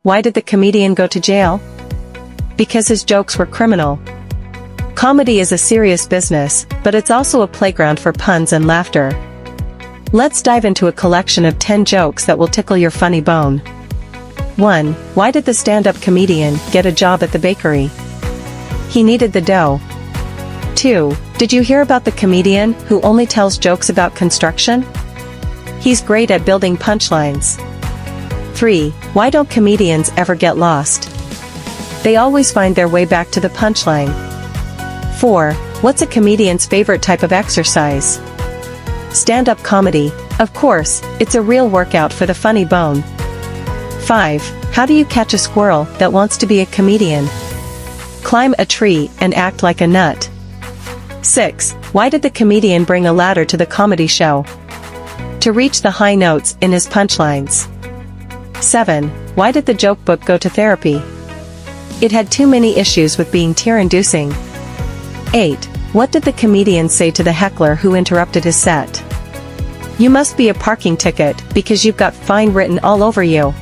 Why did the comedian go to jail? Because his jokes were criminal. Comedy is a serious business, but it's also a playground for puns and laughter. Let's dive into a collection of 10 jokes that will tickle your funny bone. 1. Why did the stand-up comedian get a job at the bakery? He needed the dough. 2. Did you hear about the comedian who only tells jokes about construction? He's great at building punchlines. 3. Why don't comedians ever get lost? They always find their way back to the punchline. 4. What's a comedian's favorite type of exercise? Stand-up comedy. Of course, it's a real workout for the funny bone. 5. How do you catch a squirrel that wants to be a comedian? Climb a tree and act like a nut. 6. Why did the comedian bring a ladder to the comedy show? To reach the high notes in his punchlines. 7. Why did the joke book go to therapy? It had too many issues with being tear-inducing. 8. What did the comedian say to the heckler who interrupted his set? You must be a parking ticket, because you've got fine written all over you.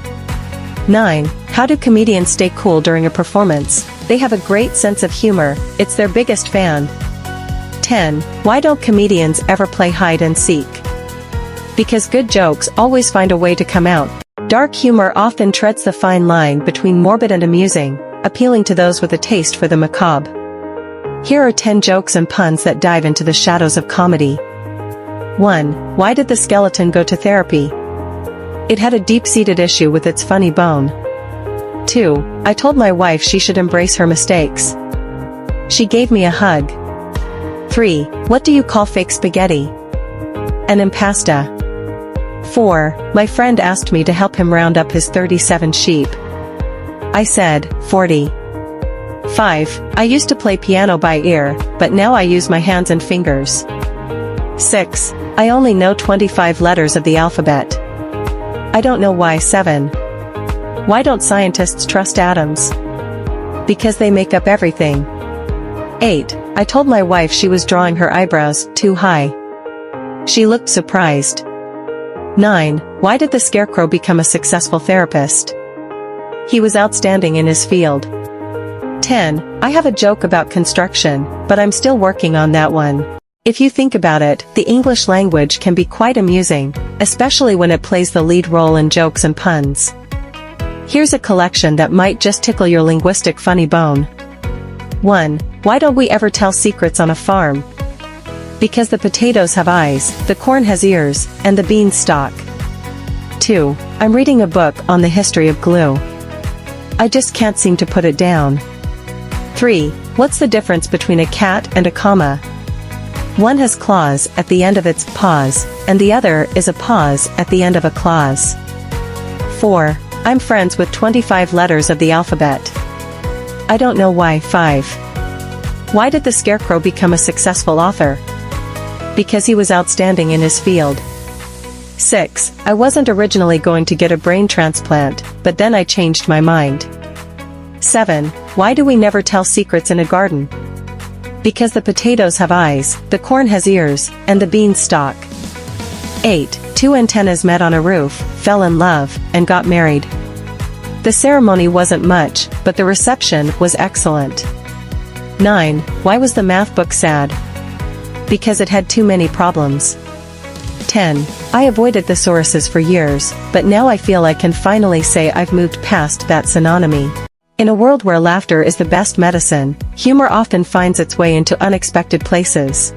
9. How do comedians stay cool during a performance? They have a great sense of humor, it's their biggest fan. 10. Why don't comedians ever play hide and seek? Because good jokes always find a way to come out. Dark humor often treads the fine line between morbid and amusing, appealing to those with a taste for the macabre. Here are 10 jokes and puns that dive into the shadows of comedy. 1. Why did the skeleton go to therapy? It had a deep-seated issue with its funny bone. 2. I told my wife she should embrace her mistakes. She gave me a hug. 3. What do you call fake spaghetti? An impasta. 4. My friend asked me to help him round up his 37 sheep. I said, 40. 5. I used to play piano by ear, but now I use my hands and fingers. 6. I only know 25 letters of the alphabet. I don't know why. 7. Why don't scientists trust atoms? Because they make up everything. 8. I told my wife she was drawing her eyebrows too high. She looked surprised. 9. Why did the scarecrow become a successful therapist? He was outstanding in his field. 10. I have a joke about construction, but I'm still working on that one. If you think about it, the English language can be quite amusing, especially when it plays the lead role in jokes and puns. Here's a collection that might just tickle your linguistic funny bone. 1. Why don't we ever tell secrets on a farm? Because the potatoes have eyes, the corn has ears, and the beans stalk. 2. I'm reading a book on the history of glue. I just can't seem to put it down. 3. What's the difference between a cat and a comma? One has claws at the end of its paws, and the other is a pause at the end of a clause. 4. I'm friends with 25 letters of the alphabet. I don't know why. 5. Why did the scarecrow become a successful author? Because he was outstanding in his field. 6. I wasn't originally going to get a brain transplant, but then I changed my mind. 7. Why do we never tell secrets in a garden? Because the potatoes have eyes, the corn has ears, and the beans stalk. 8. Two antennas met on a roof, fell in love, and got married. The ceremony wasn't much, but the reception was excellent. 9. Why was the math book sad? Because it had too many problems. 10. I avoided thesauruses for years, but now I feel I can finally say I've moved past that synonymy. In a world where laughter is the best medicine, humor often finds its way into unexpected places.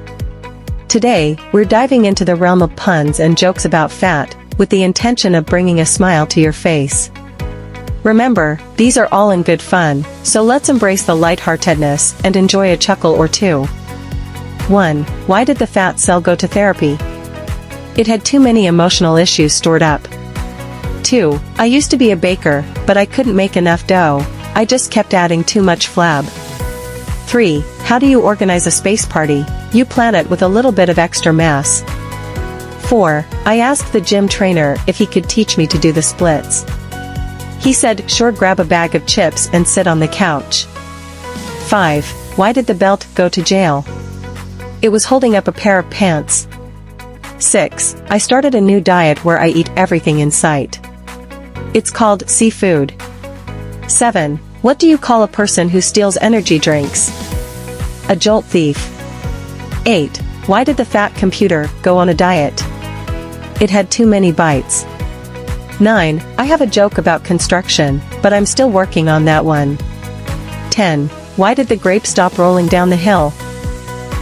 Today, we're diving into the realm of puns and jokes about fat, with the intention of bringing a smile to your face. Remember, these are all in good fun, so let's embrace the lightheartedness and enjoy a chuckle or two. 1. Why did the fat cell go to therapy? It had too many emotional issues stored up. 2. I used to be a baker, but I couldn't make enough dough, I just kept adding too much flab. 3. How do you organize a space party? You plan it with a little bit of extra mass. 4. I asked the gym trainer if he could teach me to do the splits. He said, sure, grab a bag of chips and sit on the couch. 5. Why did the belt go to jail? It was holding up a pair of pants. 6. I started a new diet where I eat everything in sight. It's called seafood. 7. What do you call a person who steals energy drinks? A jolt thief. 8. Why did the fat computer go on a diet? It had too many bites. 9. I have a joke about construction, but I'm still working on that one. 10. Why did the grape stop rolling down the hill?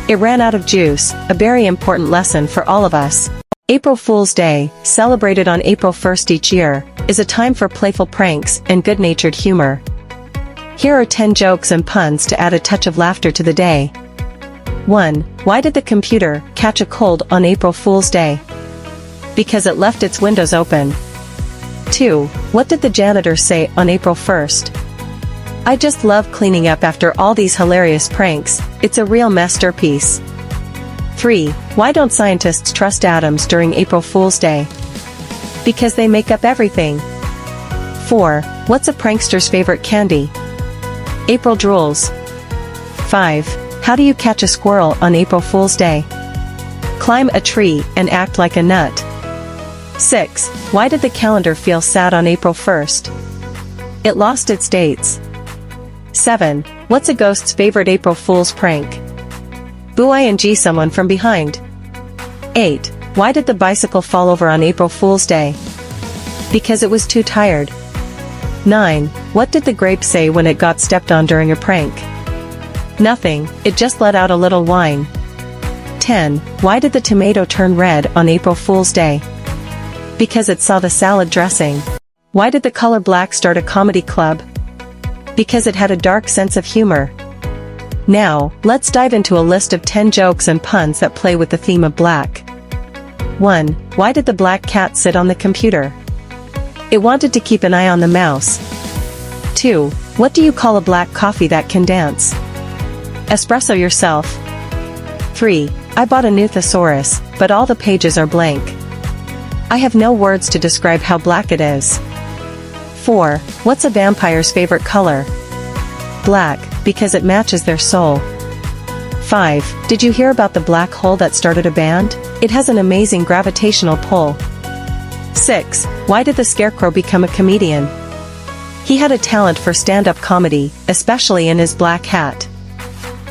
It ran out of juice, a very important lesson for all of us. April Fool's Day, celebrated on April 1st each year, is a time for playful pranks and good-natured humor. Here are 10 jokes and puns to add a touch of laughter to the day. 1. Why did the computer catch a cold on April Fool's Day? Because it left its windows open. 2. What did the janitor say on April 1st? I just love cleaning up after all these hilarious pranks, it's a real masterpiece. 3. Why don't scientists trust atoms during April Fool's Day? Because they make up everything. 4. What's a prankster's favorite candy? April drools. 5. How do you catch a squirrel on April Fool's Day? Climb a tree and act like a nut. 6. Why did the calendar feel sad on April 1st? It lost its dates. 7. What's a ghost's favorite April Fool's prank? Boo-ing someone from behind. 8. Why did the bicycle fall over on April Fool's Day? Because it was too tired. 9. What did the grape say when it got stepped on during a prank? Nothing, it just let out a little whine. 10. Why did the tomato turn red on April Fool's Day? Because it saw the salad dressing. Why did the color black start a comedy club? Because it had a dark sense of humor. Now, let's dive into a list of 10 jokes and puns that play with the theme of black. 1. Why did the black cat sit on the computer? It wanted to keep an eye on the mouse. 2. What do you call a black coffee that can dance? Espresso yourself. 3. I bought a new thesaurus, but all the pages are blank. I have no words to describe how black it is. 4. What's a vampire's favorite color? Black, because it matches their soul. 5. Did you hear about the black hole that started a band? It has an amazing gravitational pull. 6. Why did the scarecrow become a comedian? He had a talent for stand-up comedy, especially in his black hat.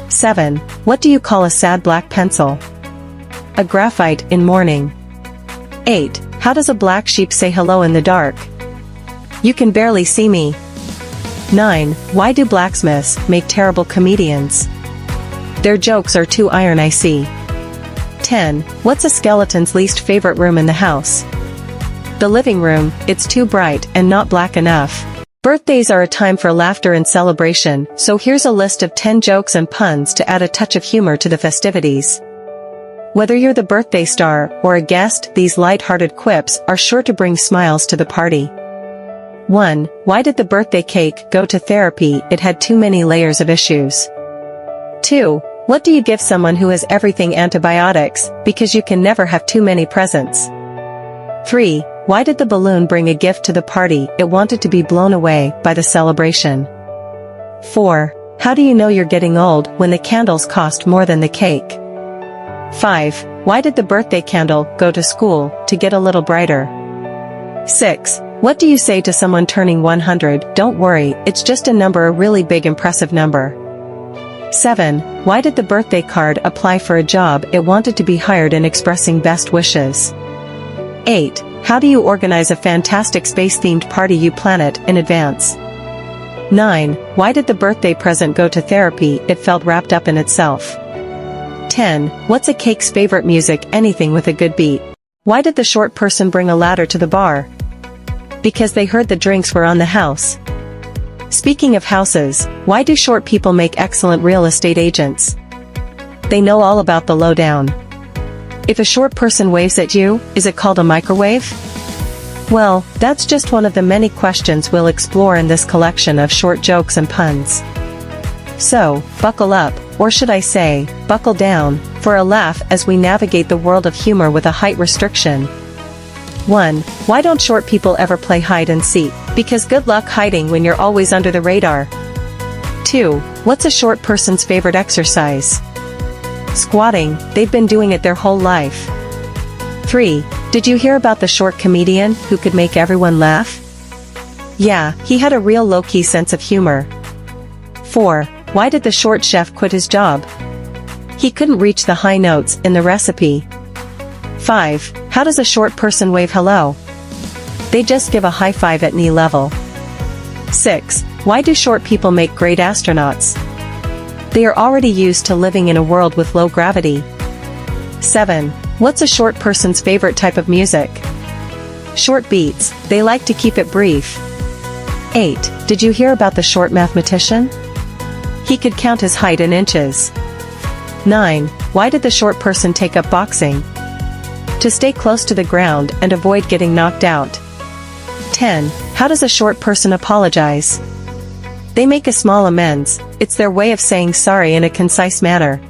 7. What do you call a sad black pencil? A graphite in mourning. 8. How does a black sheep say hello in the dark? You can barely see me. 9. Why do blacksmiths make terrible comedians? Their jokes are too iron I see. 10. What's a skeleton's least favorite room in the house? The living room, it's too bright and not black enough. Birthdays are a time for laughter and celebration, so here's a list of 10 jokes and puns to add a touch of humor to the festivities. Whether you're the birthday star or a guest, these light-hearted quips are sure to bring smiles to the party. 1. Why did the birthday cake go to therapy? It had too many layers of issues. 2. What do you give someone who has everything antibiotics? Because you can never have too many presents. 3. Why did the balloon bring a gift to the party? It wanted to be blown away by the celebration. 4. How do you know you're getting old when the candles cost more than the cake? 5. Why did the birthday candle go to school to get a little brighter? 6. What do you say to someone turning 100? Don't worry, it's just a number, a really big impressive number. 7. Why did the birthday card apply for a job? It wanted to be hired in expressing best wishes. 8. How do you organize a fantastic space-themed party? You plan it in advance. 9. Why did the birthday present go to therapy? It felt wrapped up in itself. 10. What's a cake's favorite music? Anything with a good beat. Why did the short person bring a ladder to the bar? Because they heard the drinks were on the house. Speaking of houses, why do short people make excellent real estate agents? They know all about the lowdown. If a short person waves at you, is it called a microwave? Well, that's just one of the many questions we'll explore in this collection of short jokes and puns. So, buckle up, or should I say, buckle down, for a laugh as we navigate the world of humor with a height restriction. 1. Why don't short people ever play hide and seek? Because good luck hiding when you're always under the radar. 2. What's a short person's favorite exercise? Squatting, they've been doing it their whole life. 3. Did you hear about the short comedian who could make everyone laugh? Yeah, he had a real low-key sense of humor. 4. Why did the short chef quit his job? He couldn't reach the high notes in the recipe. 5. How does a short person wave hello? They just give a high five at knee level. 6. Why do short people make great astronauts? They are already used to living in a world with low gravity. 7. What's a short person's favorite type of music? Short beats, they like to keep it brief. 8. Did you hear about the short mathematician? He could count his height in inches. 9. Why did the short person take up boxing? To stay close to the ground and avoid getting knocked out. 10. How does a short person apologize? They make a small amends, it's their way of saying sorry in a concise manner.